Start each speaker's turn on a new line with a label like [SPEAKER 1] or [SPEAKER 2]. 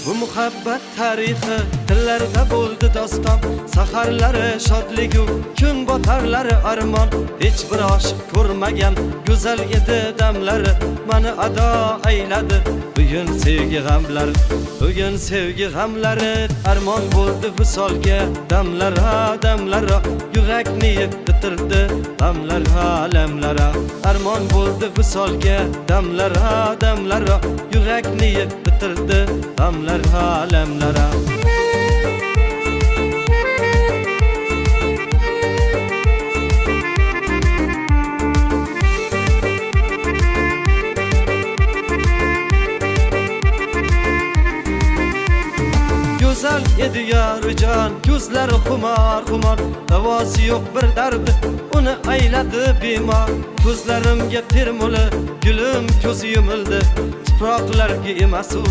[SPEAKER 1] Bu muhabbat tarixi tillarda bo'ldi doston, saharlari shodligu kun botarlari armon. Hech bir oshiq ko'rmagan go'zal edi damlari, meni ado ayladi bugun sevgi g'amlari. Bugun sevgi g'amlari armon bo'ldi visolga, damlara damlara yurakni bitirdi g'amlara alamlara. Armon bo'ldi visolga, damlara damlara yurakni bitirdi g'amlara alamlara. Güzel edi yarıcan, gözleri xumar xumar, davosi yo'q bir dardi, uni ayladi bemor. Ko'zlarimga termuli, gulim ko'zi yumildi, tuproqlarga emas u